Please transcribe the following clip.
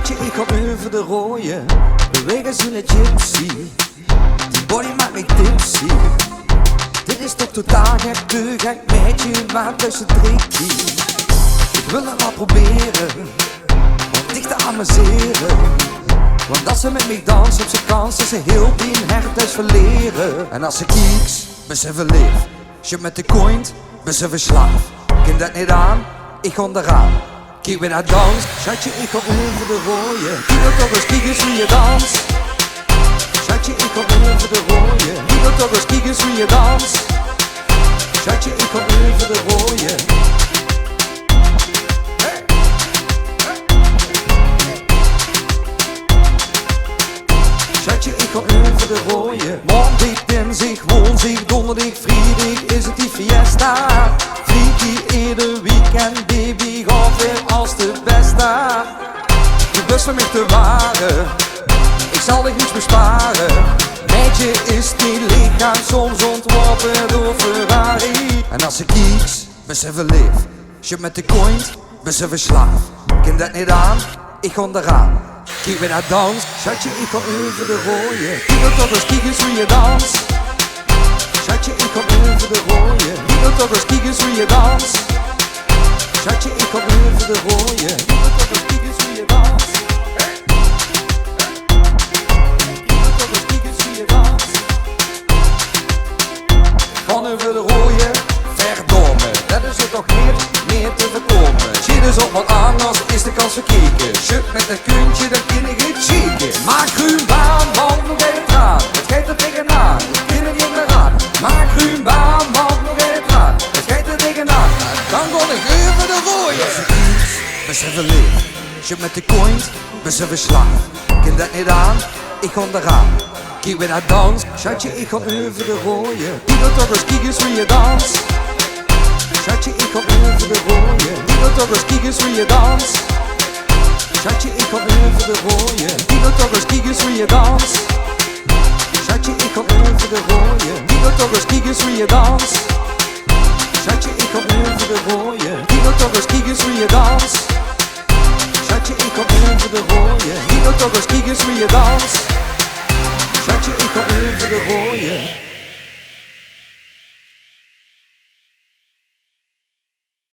Schatje, ik ga over de rode. Bewegen ze een gypsy. Die body maakt me tipsy. Dit is toch totaal gek, te gek meidje, maar tussen tricky. Ik wil het wel proberen, om dich te amuseren. Want als ze met mij danst op zijn kans, is ze heel die hertjes verleren. En als ze kieks, ben ze verliefd. Je met de coin, ben ze verslaafd. Ken dat niet aan, ik ga eraan. Kijk weer naar dans, schatje, ik ga over de rode. Kijk er toch eens, kijk eens hoe je danst. Schatje, ik ga over de rode. Kijk er toch eens, kijk eens hoe je danst. Schatje, ik ga over de rode. Hey. Hey. Schatje, ik ga over de rode. Maandag, dinsdag, woensdag, donderdag, vrijdag is het die fiesta. Freaky ieder weekend, baby, gaat weer als de beste. Je best van mij te waren, ik zal dich niets besparen. Meidje is niet lichaam, soms ontworpen door Ferrari. En als ze kieks, ben ze verliefd. Je met de coin, ben ze verslaafd. Ken dat niet aan, ik ga eraan. Kijk weer naar dans, schatje, ik ga over de rode. Kijk er toch eens, kijk eens hoe je danst. Schatje, ik ga over de rode. Kijk er toch eens, kijk eens hoe je danst. Schatje, ik ga over de rode. Kijk er toch eens, kijk eens hoe je danst. Kijk er toch eens, kijk eens hoe je danst. Van over de rode, verdomme. Dat is er toch niet meer te voorkomen. Zie dus op wat aan, als is de kans verkeken. Shut met een kuntje, dan kun je niet chicken. Maak groen baan, want nog even traan. Het geeft er tegenaan, kin er niet meer aan. Maak groen baan, want nog even traan. Het geeft er tegenaan, dan kon ik over de rode. Als ik iets, ben ze verliefd. Shut met de coin, ben ze verslaafd. Ken dat niet aan, ik ga eraan. Kijk weer naar dans, schatje, ik ga over de rode. Kijk er toch eens, kijk eens hoe je danst. Schatje, ik ga over de rode. Kijk er toch eens, kijk eens hoe je danst. Schatje, ik ga over de rode. Kijk er toch eens, kijk eens hoe je danst. Schatje, ik ga over de rode. Kijk er toch eens, kijk eens hoe je danst. Schatje, ik ga over de rode. Kijk er toch eens, kijk eens hoe je danst. Schatje, ik ga over de rode. Kijk er toch eens, kijk eens hoe je danst.